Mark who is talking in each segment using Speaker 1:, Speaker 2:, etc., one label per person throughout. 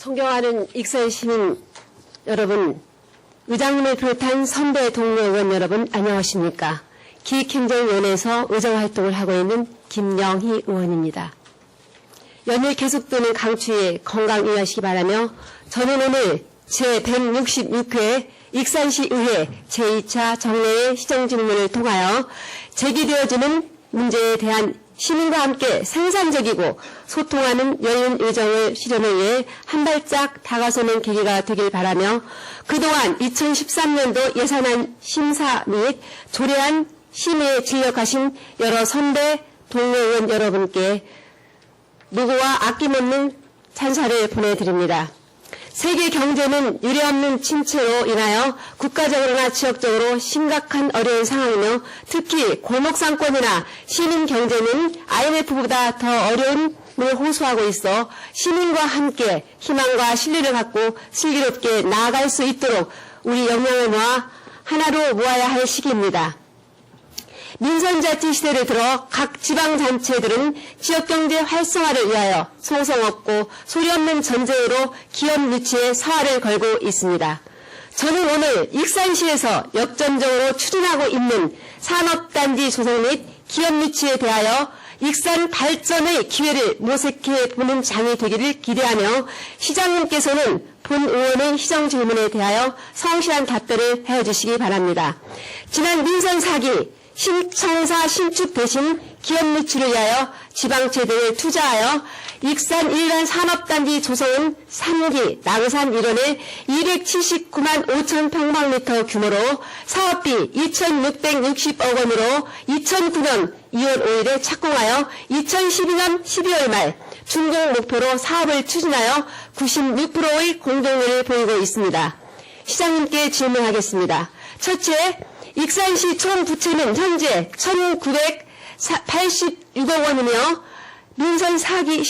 Speaker 1: 존경하는 익산 시민 여러분, 의장님을 비롯한 선배 동료 의원 여러분 안녕하십니까? 기획행정위원회에서 의정활동을 하고 있는 김영희 의원입니다. 연일 계속되는 강추위에 건강 유의하시기 바라며 저는 오늘 제166회 익산시의회 제2차 정례의 시정질문을 통하여 제기되어지는 문제에 대한 시민과 함께 생산적이고 소통하는 열린 의정의 실현을 위해 한 발짝 다가서는 계기가 되길 바라며 그동안 2013년도 예산안 심사 및 조례안 심의에 진력하신 여러 선배 동료 의원 여러분께 노고와 아낌없는 찬사를 보내드립니다. 세계 경제는 유례없는 침체로 인하여 국가적으로나 지역적으로 심각한 어려운 상황이며 특히 골목상권이나 시민 경제는 IMF보다 더 어려움을 호소하고 있어 시민과 함께 희망과 신뢰를 갖고 슬기롭게 나아갈 수 있도록 우리 역량을 모아 하나로 모아야 할 시기입니다. 민선자치 시대를 들어 각 지방자치들은 지역경제 활성화를 위하여 소송 없고 소리 없는 전쟁으로 기업 유치에 사활을 걸고 있습니다. 저는 오늘 익산시에서 역전적으로 추진하고 있는 산업단지 조성 및 기업 유치에 대하여 익산 발전의 기회를 모색해 보는 장이 되기를 기대하며 시장님께서는 본 의원의 시정질문에 대하여 성실한 답변을 해주시기 바랍니다. 지난 민선 4기 신청사 신축 대신 기업 유치를 위하여 지방채 등을 투자하여 익산 일간 산업단지 조성은 3기 낭산 1원에 279만 5천 평방미터 규모로 사업비 2,660억 원으로 2009년 2월 5일에 착공하여 2012년 12월 말 준공 목표로 사업을 추진하여 96%의 공정률을 보이고 있습니다. 시장님께 질문하겠습니다. 첫째, 익산시 총 부채는 현재 1,986억 원이며 민선 4기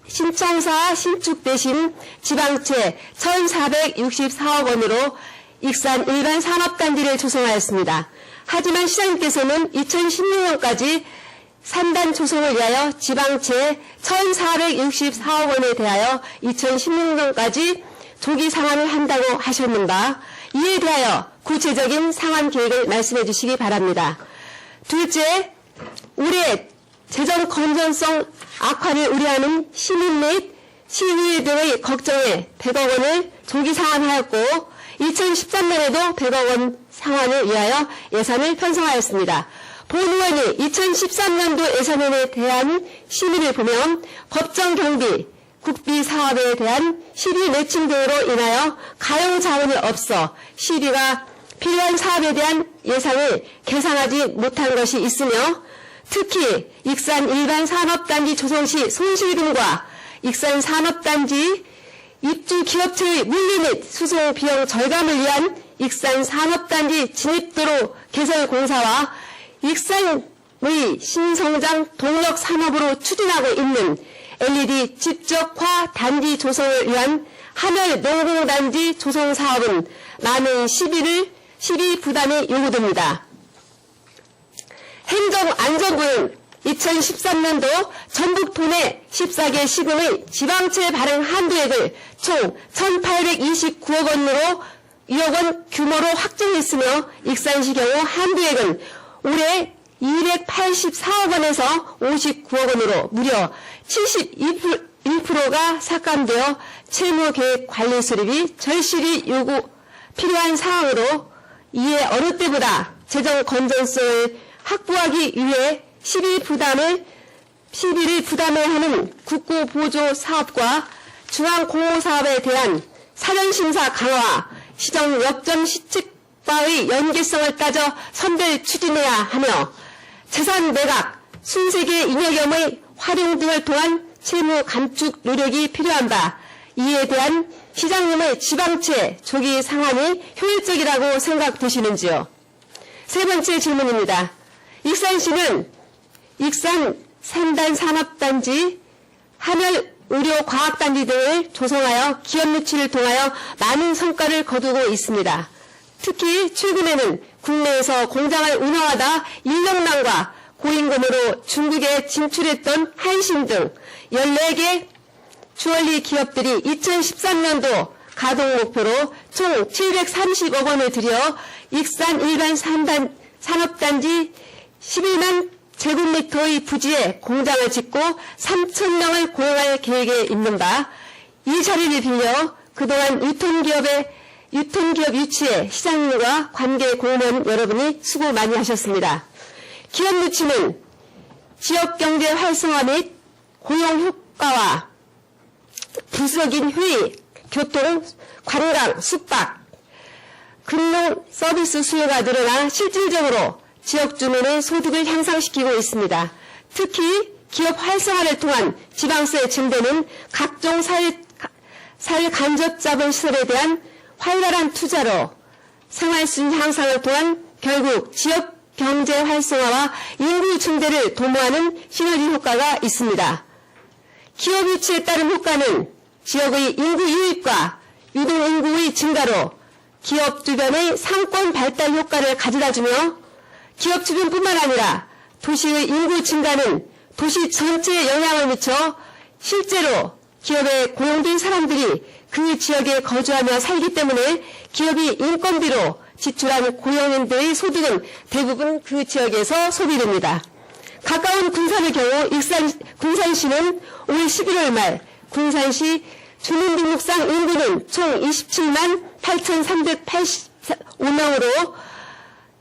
Speaker 1: 신청사 신축 대신 지방채 1,464억 원으로 익산 일반 산업단지를 조성하였습니다. 하지만 시장님께서는 2016년까지 3단 조성을 위하여 지방채 1,464억 원에 대하여 2016년까지 조기 상환을 한다고 하셨는가? 이에 대하여 구체적인 상환 계획을 말씀해 주시기 바랍니다. 둘째, 올해 재정 건전성 악화를 우려하는 시민 및 시의회들의 걱정에 100억 원을 조기 상환하였고 2013년에도 100억 원 상환을 위하여 예산을 편성하였습니다. 본 의원이 2013년도 예산안에 대한 심의를 보면 법정 경비, 국비 사업에 대한 시비 매칭 등으로 인하여 가용 자원이 없어 시비가 필요한 사업에 대한 예산을 계산하지 못한 것이 있으며 특히 익산 일반 산업단지 조성 시 손실금과 익산 산업단지 입주 기업체의 물리 및 수송 비용 절감을 위한 익산 산업단지 진입도로 개설 공사와 익산의 신성장 동력 산업으로 추진하고 있는 LED 집적화 단지 조성을 위한 하멸 농공단지 조성 사업은 많은 시비 부담이 요구됩니다. 행정안전부는 2013년도 전북 도내 14개 시군의 지방채 발행 한도액을 총 1,829억 원으로 2억 원 규모로 확정했으며 익산시 경우 한도액은 올해 284억 원에서 59억 원으로 무려 71%가 삭감되어 채무계획 관리 수립이 절실히 필요한 상황으로 이에 어느 때보다 재정 건전성을 확보하기 위해 시비를 부담해야 하는 국고보조 사업과 중앙공호사업에 대한 사전심사 강화, 시정 역점 시책과의 연계성을 따져 선별 추진해야 하며 재산 매각, 순세계 잉여겸의 활용 등을 통한 채무 감축 노력이 필요한 바 이에 대한 시장님의 지방채 조기 상환이 효율적이라고 생각되시는지요? 세 번째 질문입니다. 익산시는 익산 3단 산업단지, 하멸 의료과학단지 등을 조성하여 기업 유치를 통하여 많은 성과를 거두고 있습니다. 특히 최근에는 국내에서 공장을 운영하다 인력난과 고임금으로 중국에 진출했던 한신 등 14개 주얼리 기업들이 2013년도 가동 목표로 총 730억 원을 들여 익산 일반 산업단지 11만 제곱미터의 부지에 공장을 짓고 3,000명을 고용할 계획에 있는 바, 이 자리를 빌려 그동안 유통기업 유치에 시장과 관계 공무원 여러분이 수고 많이 하셨습니다. 기업 유치는 지역경제 활성화 및 고용 효과와 부수적인 휴일, 교통, 관광, 숙박, 금융 서비스 수요가 늘어나 실질적으로 지역 주민의 소득을 향상시키고 있습니다. 특히 기업 활성화를 통한 지방세 증대는 각종 사회 간접 자본 시설에 대한 활발한 투자로 생활수준 향상을 통한 결국 지역 경제 활성화와 인구 증대를 도모하는 시너지 효과가 있습니다. 기업 유치에 따른 효과는 지역의 인구 유입과 유동인구의 증가로 기업 주변의 상권 발달 효과를 가져다주며 기업 주변뿐만 아니라 도시의 인구 증가는 도시 전체에 영향을 미쳐 실제로 기업에 고용된 사람들이 그 지역에 거주하며 살기 때문에 기업이 인건비로 지출한 고용인들의 소득은 대부분 그 지역에서 소비됩니다. 가까운 군산의 경우 군산시는 올 11월 말 군산시 주민등록상 인구는 총 27만 8,385명으로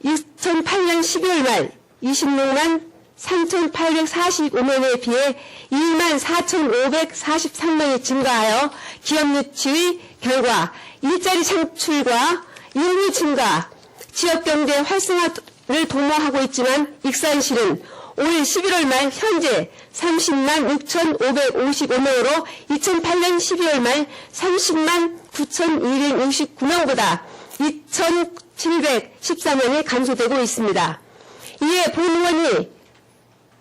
Speaker 1: 2008년 12월 말 26만 3,845명에 비해 2만 4,543명이 증가하여 기업 유치의 결과 일자리 창출과 인구 증가, 지역경제 활성화를 도모하고 있지만 익산시는 올 11월 말 현재 30만 6,555명으로 2008년 12월 말 30만 9,269명보다 2,714명이 감소되고 있습니다. 이에 본 의원이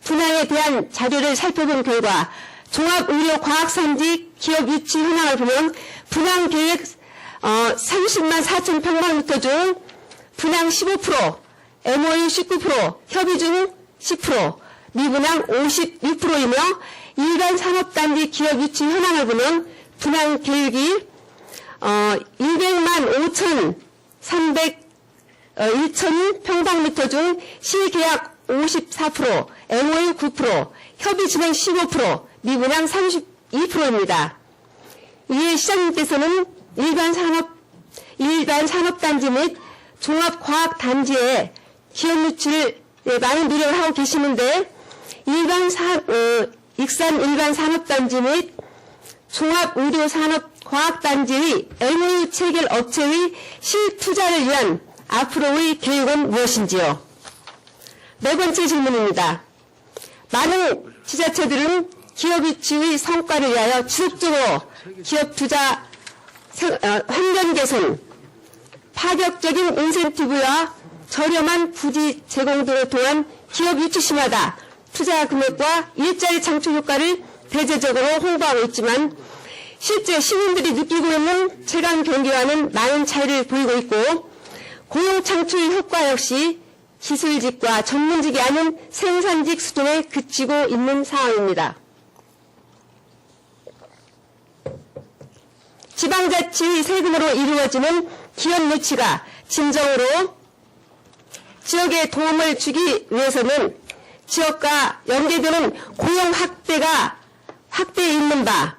Speaker 1: 분양에 대한 자료를 살펴본 결과 종합의료과학산지 기업 유치 현황을 보면 분양 계획 30만 4천 평방미터 중 분양 15%, MOU 19%, 협의 중 10%, 미분양 56%이며 일반 산업단지 기업 유치 현황을 보면 분양 계획이 200만 1,000 평방미터 중 실계약 54%, MOU 9%, 협의 진행 15%, 미분양 32%입니다. 이에 시장님께서는 일반 산업단지 및 종합과학단지에 기업 유치를 많은 노력을 하고 계시는데 익산 일반 산업단지 및 종합의료산업과학단지의 MOU 체결 업체의 실투자를 위한 앞으로의 계획은 무엇인지요? 네 번째 질문입니다. 많은 지자체들은 기업 유치의 성과를 위하여 지속적으로 기업 투자 환경 개선, 파격적인 인센티브와 저렴한 부지 제공 등을 통한 기업 유치 시마다 투자 금액과 일자리 창출 효과를 대대적으로 홍보하고 있지만 실제 시민들이 느끼고 있는 체감 경기와는 많은 차이를 보이고 있고 고용 창출 효과 역시 기술직과 전문직이 아닌 생산직 수준에 그치고 있는 상황입니다. 지방자치의 세금으로 이루어지는 기업 유치가 진정으로 지역에 도움을 주기 위해서는 지역과 연계되는 고용 확대에 있는 바,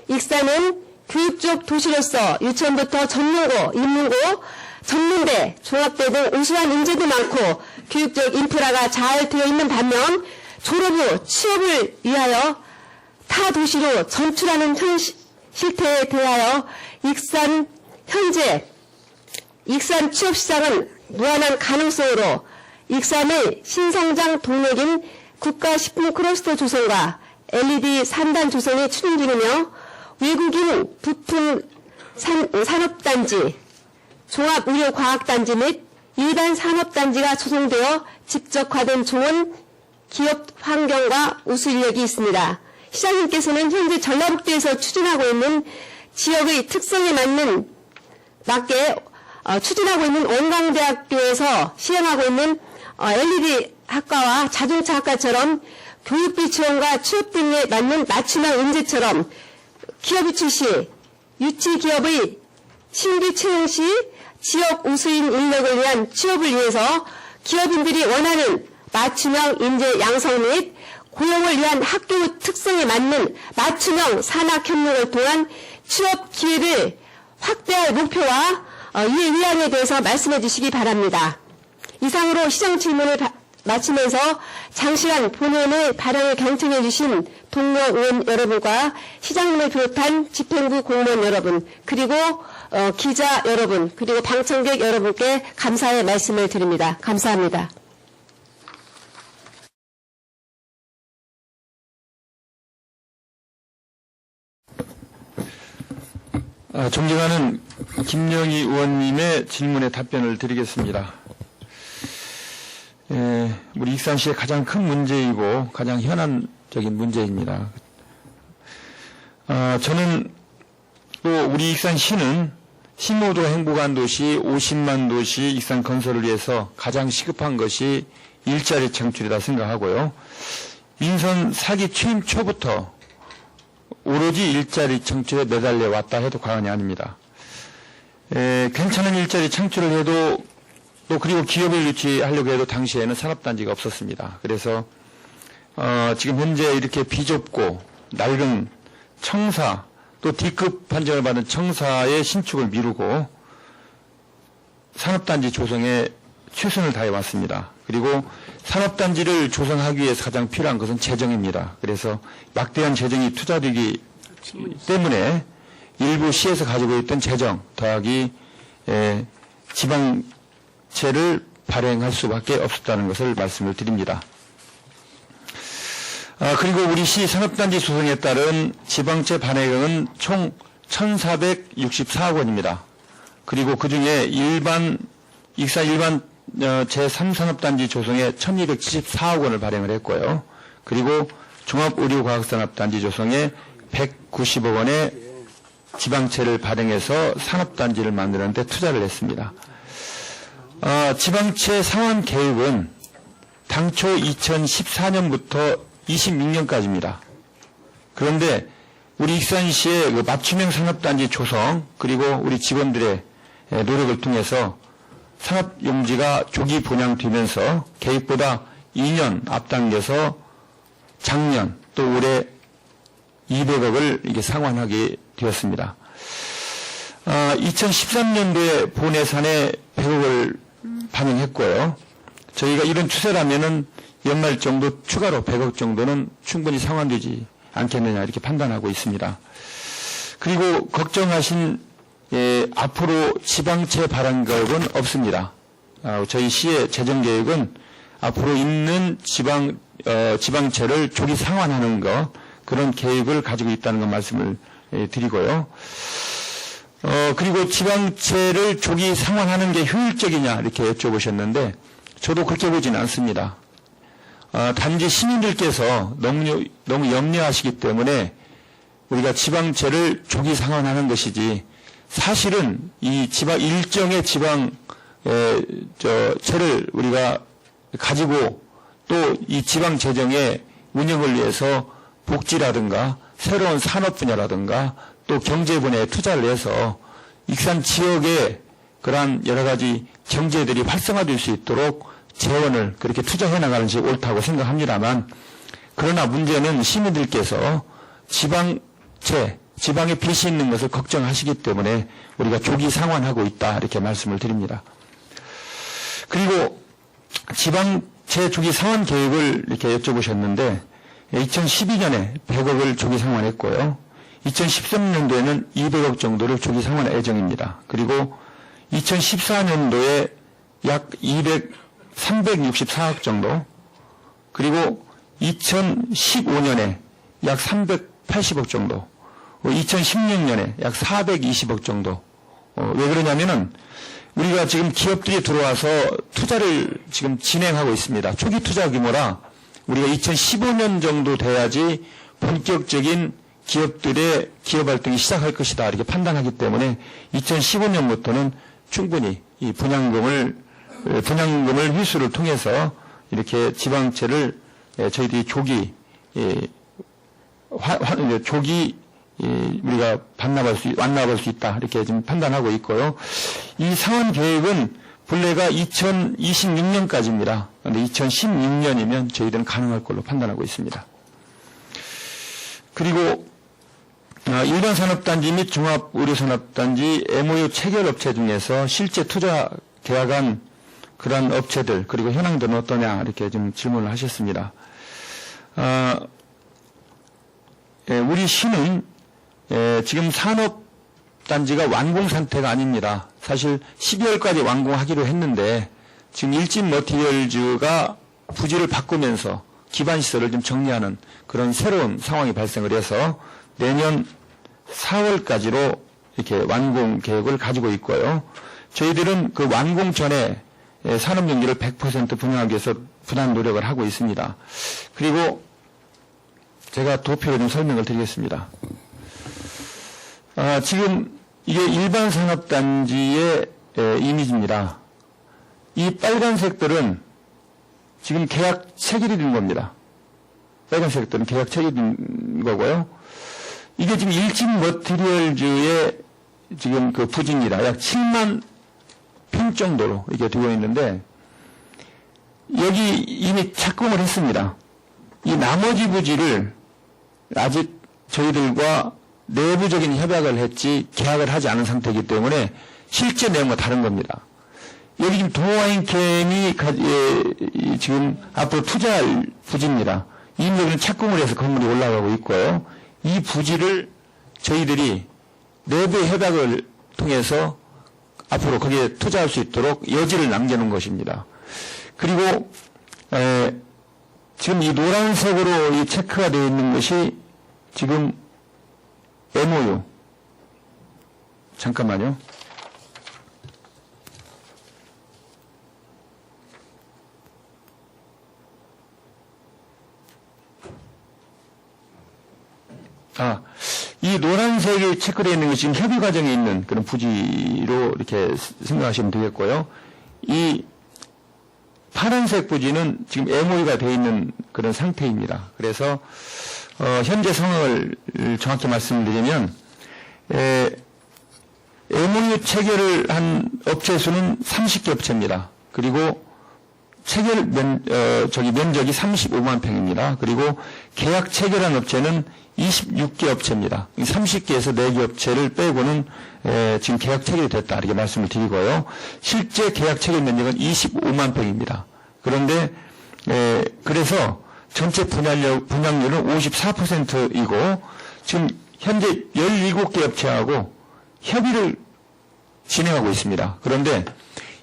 Speaker 1: 익산은 교육적 도시로서 유치원부터 전문고, 인문고, 전문대, 종합대 등 우수한 인재도 많고 교육적 인프라가 잘 되어 있는 반면 졸업 후 취업을 위하여 타 도시로 전출하는 실태에 대하여 현재 익산 취업시장은 무한한 가능성으로 익산의 신성장 동력인 국가식품 클러스터 조성과 LED 산단 조성이 추진 중이며 외국인 부품 산업단지, 종합의료과학단지 및 일반 산업단지가 조성되어 직접화된 좋은 기업 환경과 우수 인력이 있습니다. 시장님께서는 현재 전라북도에서 추진하고 있는 지역의 특성에 맞게 추진하고 있는 원광대학교에서 시행하고 있는 LED 학과와 자동차 학과처럼 교육비 지원과 취업 등에 맞는 맞춤형 인재처럼 기업 유치 시 유치 기업의 신규 채용 시 지역 우수인 인력을 위한 취업을 위해서 기업인들이 원하는 맞춤형 인재 양성 및 고용을 위한 학교 특성에 맞는 맞춤형 산학 협력을 통한 취업 기회를 확대할 목표와 이에 위함에 대해서 말씀해 주시기 바랍니다. 이상으로 시정 질문을 마치면서 장시간 본회의 발언을 경청해 주신 동료 의원 여러분과 시장님을 비롯한 집행부 공무원 여러분, 그리고 기자 여러분, 그리고 방청객 여러분께 감사의 말씀을 드립니다. 감사합니다.
Speaker 2: 존경하는 김영희 의원님의 질문에 답변을 드리겠습니다. 우리 익산시의 가장 큰 문제이고 가장 현안적인 문제입니다. 저는 또 우리 익산시는 신모도 행복한 도시, 50만 도시 익산 건설을 위해서 가장 시급한 것이 일자리 창출이다 생각하고요. 민선 사기 취임 초부터 오로지 일자리 창출에 매달려 왔다 해도 과언이 아닙니다. 괜찮은 일자리 창출을 해도 또 그리고 기업을 유치하려고 해도 당시에는 산업단지가 없었습니다. 그래서 지금 현재 이렇게 비좁고 낡은 청사 또 D급 판정을 받은 청사의 신축을 미루고 산업단지 조성에 최선을 다해 왔습니다. 그리고 산업단지를 조성하기 위해서 가장 필요한 것은 재정입니다. 그래서 막대한 재정이 투자되기 때문에 일부 시에서 가지고 있던 재정 더하기 지방채를 발행할 수밖에 없었다는 것을 말씀을 드립니다. 그리고 우리 시 산업단지 조성에 따른 지방채 발행은 총 1,464억 원입니다. 그리고 그중에 익산 일반 제3산업단지 조성에 1,274억 원을 발행을 했고요. 그리고 종합의료과학산업단지 조성에 190억 원의 지방채를 발행해서 산업단지를 만드는 데 투자를 했습니다. 지방채 상환 계획은 당초 2014년부터 26년까지입니다. 그런데 우리 익산시의 그 맞춤형 산업단지 조성 그리고 우리 직원들의 노력을 통해서 산업용지가 조기 분양되면서 계획보다 2년 앞당겨서 작년 또 올해 200억을 이게 상환하게 되었습니다. 2013년도에 본 예산에 100억을 반영했고요. 저희가 이런 추세라면은 연말 정도 추가로 100억 정도는 충분히 상환되지 않겠느냐 이렇게 판단하고 있습니다. 그리고 걱정하신 앞으로 지방채 발행 계획은 없습니다. 저희 시의 재정 계획은 앞으로 있는 지방채를 조기 상환하는 것 그런 계획을 가지고 있다는 것 말씀을 드리고요. 그리고 지방채를 조기 상환하는 게 효율적이냐 이렇게 여쭤보셨는데 저도 그렇게 보지는 않습니다. 단지 시민들께서 너무 염려하시기 때문에 우리가 지방채를 조기 상환하는 것이지 사실은 이 일정의 지방채를 우리가 가지고 또 이 지방 재정의 운영을 위해서 복지라든가 새로운 산업 분야라든가 또 경제 분야에 투자를 해서 익산 지역의 그러한 여러 가지 경제들이 활성화될 수 있도록 재원을 그렇게 투자해 나가는 것이 옳다고 생각합니다만 그러나 문제는 시민들께서 지방에 빚이 있는 것을 걱정하시기 때문에 우리가 조기 상환하고 있다 이렇게 말씀을 드립니다. 그리고 지방채 조기 상환 계획을 이렇게 여쭤보셨는데 2012년에 100억을 조기 상환했고요. 2013년도에는 200억 정도를 조기 상환할 예정입니다. 그리고 2014년도에 약 364억 정도 그리고 2015년에 약 380억 정도 2016년에 약 420억 정도 왜 그러냐면은 우리가 지금 기업들이 들어와서 투자를 지금 진행하고 있습니다. 초기 투자 규모라 우리가 2015년 정도 돼야지 본격적인 기업들의 기업 활동이 시작할 것이다 이렇게 판단하기 때문에 2015년부터는 충분히 이 분양금을 회수를 통해서 이렇게 지방채를 저희들이 조기 우리가 완납할 수 있다 이렇게 지금 판단하고 있고요. 이 사원 계획은 본래가 2026년까지입니다. 그런데 2016년이면 저희들은 가능할 걸로 판단하고 있습니다. 그리고 일반 산업단지 및 종합의료산업단지 MOU 체결 업체 중에서 실제 투자 계약한 그런 업체들 그리고 현황들은 어떠냐 이렇게 좀 질문을 하셨습니다. 우리 시는 지금 산업단지가 완공 상태가 아닙니다. 사실 12월까지 완공하기로 했는데 지금 일진 머티리얼즈가 부지를 바꾸면서 기반 시설을 좀 정리하는 그런 새로운 상황이 발생을 해서 내년 4월까지로 이렇게 완공 계획을 가지고 있고요. 저희들은 그 완공 전에 산업용지를 100% 분양하기 위해서 부단 노력을 하고 있습니다. 그리고 제가 도표로 좀 설명을 드리겠습니다. 지금 이게 일반 산업단지의 이미지입니다. 이 빨간색들은 지금 계약 체결이 된 겁니다. 빨간색들은 계약 체결이 된 거고요. 이게 지금 일진 머티리얼즈의 지금 그 부지입니다. 약 7만 평 정도로 이게 되어 있는데 여기 이미 착공을 했습니다. 이 나머지 부지를 아직 저희들과 내부적인 협약을 했지 계약을 하지 않은 상태이기 때문에 실제 내용과 다른 겁니다. 여기 지금 동호인캠이 지금 앞으로 투자할 부지입니다. 이미 여기는 착공을 해서 건물이 올라가고 있고요. 이 부지를 저희들이 내부의 협약을 통해서 앞으로 거기에 투자할 수 있도록 여지를 남겨놓은 것입니다. 그리고 지금 이 노란색으로 이 체크가 되어 있는 것이 지금 MOU. 잠깐만요. 이 노란색이 체크되어 있는 것이 지금 협의 과정에 있는 그런 부지로 이렇게 생각하시면 되겠고요. 이 파란색 부지는 지금 MOU가 되어 있는 그런 상태입니다. 그래서 현재 상황을 정확히 말씀드리면 MOU 체결을 한 업체 수는 30개 업체입니다. 그리고 체결 면적이 35만 평입니다. 그리고 계약 체결한 업체는 26개 업체입니다. 30개에서 4개 업체를 빼고는 지금 계약 체결이 됐다 이렇게 말씀을 드리고요. 실제 계약 체결 면적은 25만 평입니다. 그런데 그래서 전체 분양률은 54%이고 지금 현재 17개 업체하고 협의를 진행하고 있습니다. 그런데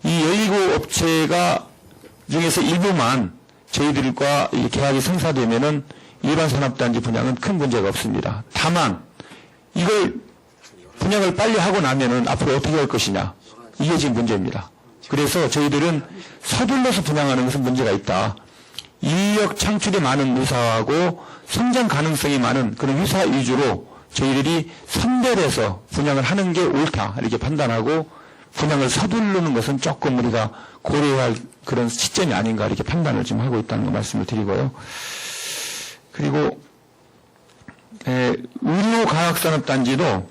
Speaker 2: 이 17업체가 중에서 일부만 저희들과 이 계약이 성사되면은 일반 산업단지 분양은 큰 문제가 없습니다. 다만 이걸 분양을 빨리 하고 나면은 앞으로 어떻게 할 것이냐 이게 지금 문제입니다. 그래서 저희들은 서둘러서 분양하는 것은 문제가 있다. 인력 창출이 많은 유사하고 성장 가능성이 많은 그런 유사 위주로 저희들이 선별해서 분양을 하는 게 옳다 이렇게 판단하고 분양을 서두르는 것은 조금 우리가 고려해야 할 그런 시점이 아닌가 이렇게 판단을 지금 하고 있다는 거 말씀을 드리고요. 그리고 의료과학산업단지도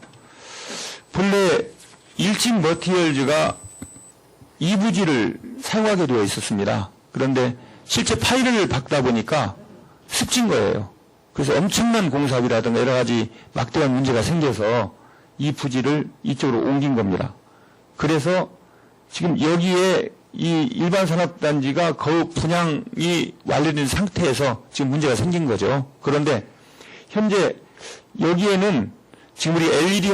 Speaker 2: 본래 일진 머티리얼즈가 이 부지를 사용하게 되어 있었습니다. 그런데 실제 파일을 받다 보니까 습진 거예요. 그래서 엄청난 공사비라든가 여러 가지 막대한 문제가 생겨서 이 부지를 이쪽으로 옮긴 겁니다. 그래서 지금 여기에 이 일반 산업단지가 거의 분양이 완료된 상태에서 지금 문제가 생긴 거죠. 그런데 현재 여기에는 지금 우리 LED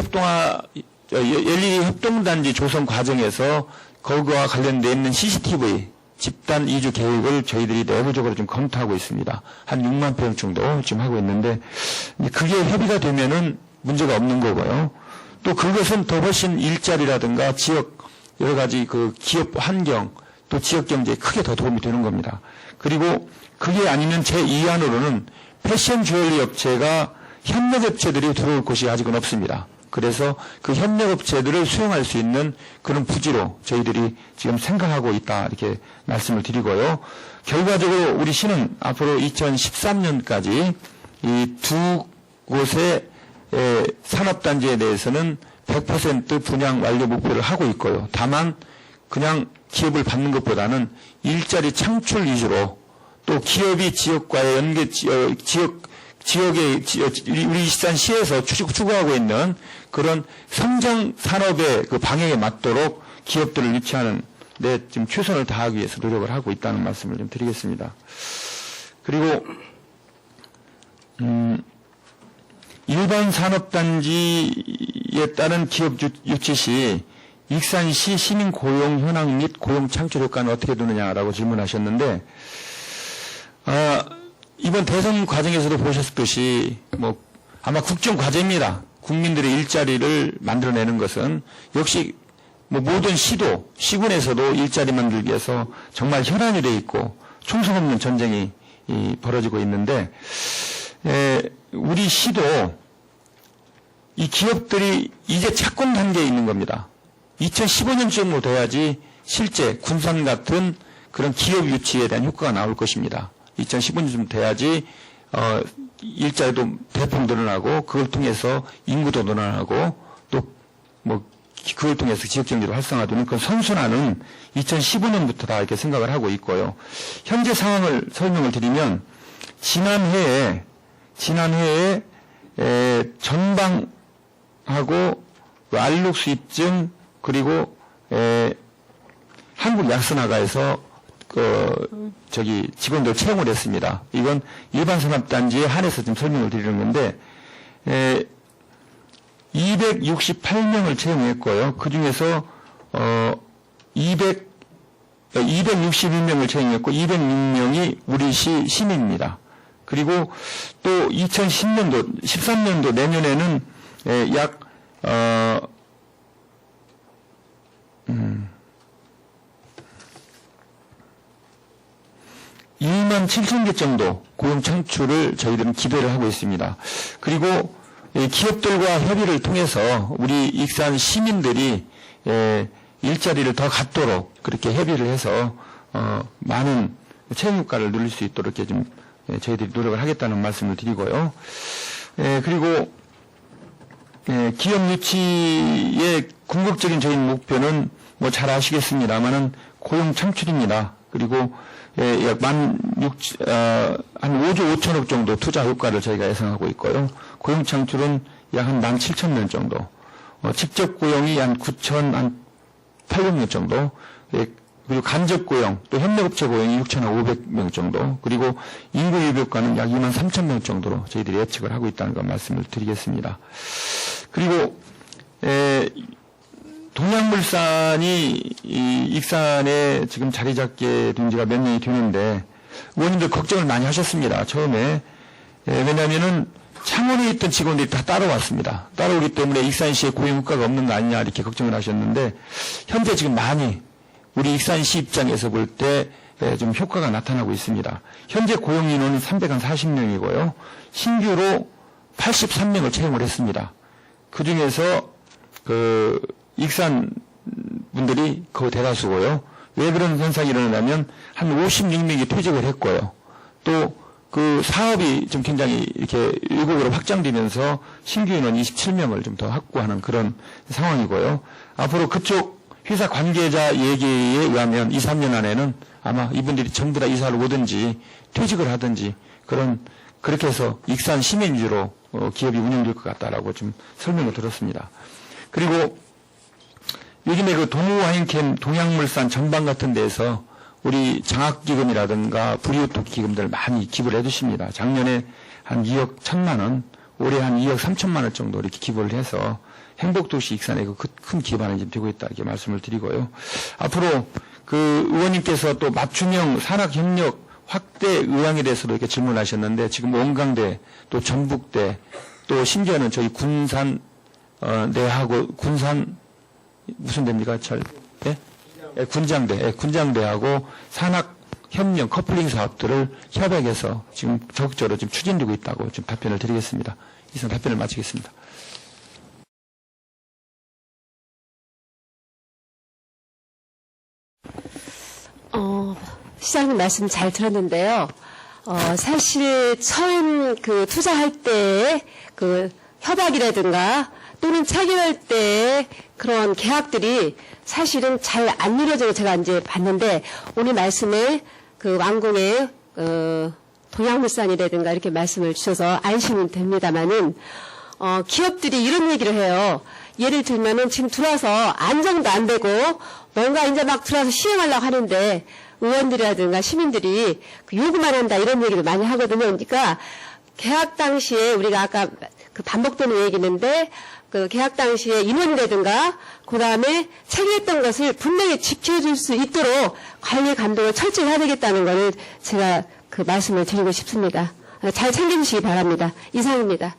Speaker 2: 협동단지 조성 과정에서 거기와 관련되어 있는 CCTV 집단 이주 계획을 저희들이 내부적으로 좀 검토하고 있습니다. 한 6만 평 정도 지금 하고 있는데 그게 협의가 되면은 문제가 없는 거고요. 또 그것은 더 훨씬 일자리라든가 지역 여러 가지 그 기업 환경 또 지역 경제에 크게 더 도움이 되는 겁니다. 그리고 그게 아니면 제2안으로는 패션 주얼리 업체가 협력업체들이 들어올 곳이 아직은 없습니다. 그래서 그 협력업체들을 수용할 수 있는 그런 부지로 저희들이 지금 생각하고 있다 이렇게 말씀을 드리고요. 결과적으로 우리 시는 앞으로 2013년까지 이 두 곳의 산업단지에 대해서는 100% 분양 완료 목표를 하고 있고요. 다만 그냥 기업을 받는 것보다는 일자리 창출 위주로 또 기업이 지역과의 지역의 우리 익산시에서 추구하고 있는 그런 성장 산업의 그 방향에 맞도록 기업들을 유치하는 데 지금 최선을 다하기 위해서 노력을 하고 있다는 말씀을 좀 드리겠습니다. 그리고 일반 산업단지에 따른 기업 유치 시 익산시 시민 고용 현황 및 고용 창출 효과는 어떻게 되느냐라고 질문하셨는데, 이번 대선 과정에서도 보셨듯이 아마 국정 과제입니다. 국민들의 일자리를 만들어내는 것은 역시 모든 시군에서도 일자리 만들기 위해서 정말 혈안이 돼 있고 충성 없는 전쟁이 벌어지고 있는데, 우리 시도 이 기업들이 이제 착공 단계에 있는 겁니다. 2015년쯤으로 돼야지 실제 군산 같은 그런 기업 유치에 대한 효과가 나올 것입니다. 2015년쯤 돼야지 일자리도 대폭 늘어나고 그걸 통해서 인구도 늘어나고 또 그걸 통해서 지역경제도 활성화되는 그런 선순환은 2015년부터다 이렇게 생각을 하고 있고요. 현재 상황을 설명을 드리면 지난해에 전방하고 알록 수입증 그리고 한국약선화가에서 직원들 채용을 했습니다. 이건 일반 산업단지에 한해서 좀 설명을 드리는 건데 268명을 채용했고요. 그 중에서 261명을 채용했고 206명이 우리 시 시민입니다. 그리고 또 2010년도, 13년도 내년에는 약 1만 7천 개 정도 고용 창출을 저희들은 기대를 하고 있습니다. 그리고 기업들과 협의를 통해서 우리 익산 시민들이 일자리를 더 갖도록 그렇게 협의를 해서 많은 채용 효과를 누릴 수 있도록 이렇게 좀 저희들이 노력을 하겠다는 말씀을 드리고요. 그리고 기업 유치의 궁극적인 저희 목표는 잘 아시겠습니다만은 고용 창출입니다. 그리고 약 한 5조 5천억 정도 투자 효과를 저희가 예상하고 있고요. 고용 창출은 약 한 17,000명 정도, 직접 고용이 한 9,800명 정도, 그리고 간접 고용, 또 협력업체 고용이 6,500명 정도, 그리고 인구 유입효과는 약 23,000명 정도로 저희들이 예측을 하고 있다는 걸 말씀을 드리겠습니다. 그리고 동양물산이 익산에 지금 자리 잡게 된 지가 몇 년이 되는데 의원님들 걱정을 많이 하셨습니다. 처음에. 왜냐하면은 창원에 있던 직원들이 다 따라왔습니다. 따라오기 때문에 익산시에 고용 효과가 없는 거 아니냐 이렇게 걱정을 하셨는데 현재 지금 많이 우리 익산시 입장에서 볼 때 좀 효과가 나타나고 있습니다. 현재 고용 인원은 340명이고요. 신규로 83명을 채용을 했습니다. 그 중에서 익산 분들이 그 대다수고요. 왜 그런 현상이 일어나냐면 한 56명이 퇴직을 했고요. 또 그 사업이 좀 굉장히 이렇게 일국으로 확장되면서 신규 인원 27명을 좀 더 확보하는 그런 상황이고요. 앞으로 그쪽 회사 관계자 얘기에 의하면 2, 3년 안에는 아마 이분들이 전부 다 이사를 오든지 퇴직을 하든지 그렇게 해서 익산 시민 위주로 기업이 운영될 것 같다라고 좀 설명을 들었습니다. 그리고 요즘에 그 동우화행캠 동양물산 전방 같은 데에서 우리 장학기금이라든가 불이웃 기금들 많이 기부를 해주십니다. 작년에 한 2억 1천만 원, 올해 한 2억 3천만 원 정도 이렇게 기부를 해서 행복도시 익산에 큰 기반이 지금 되고 있다 이렇게 말씀을 드리고요. 앞으로 그 의원님께서 또 맞춤형 산학협력 확대 의향에 대해서도 이렇게 질문하셨는데 지금 원광대 또 전북대 또 심지어는 저희 군산 내하고 군산 무슨 데입니까? 군장대하고 산학협력 커플링 사업들을 협약해서 지금 적극적으로 지금 추진되고 있다고 좀 답변을 드리겠습니다. 이상 답변을 마치겠습니다.
Speaker 1: 시장님 말씀 잘 들었는데요. 사실 처음 투자할 때 협약이라든가 또는 체결할 때 그런 계약들이 사실은 잘 안 이루어져서 제가 이제 봤는데 오늘 말씀에 그 완공의 동양물산이라든가 이렇게 말씀을 주셔서 안심은 됩니다만은 기업들이 이런 얘기를 해요. 예를 들면은 지금 들어와서 안정도 안 되고 뭔가 이제 막 들어와서 시행하려고 하는데 의원들이라든가 시민들이 그 요구만 한다 이런 얘기를 많이 하거든요. 그러니까 계약 당시에 우리가 아까 그 반복되는 얘기인데 그 계약 당시에 인원이라든가 그다음에 체결했던 것을 분명히 지켜줄 수 있도록 관리 감독을 철저히 해야 되겠다는 것을 제가 그 말씀을 드리고 싶습니다. 잘 챙겨주시기 바랍니다. 이상입니다.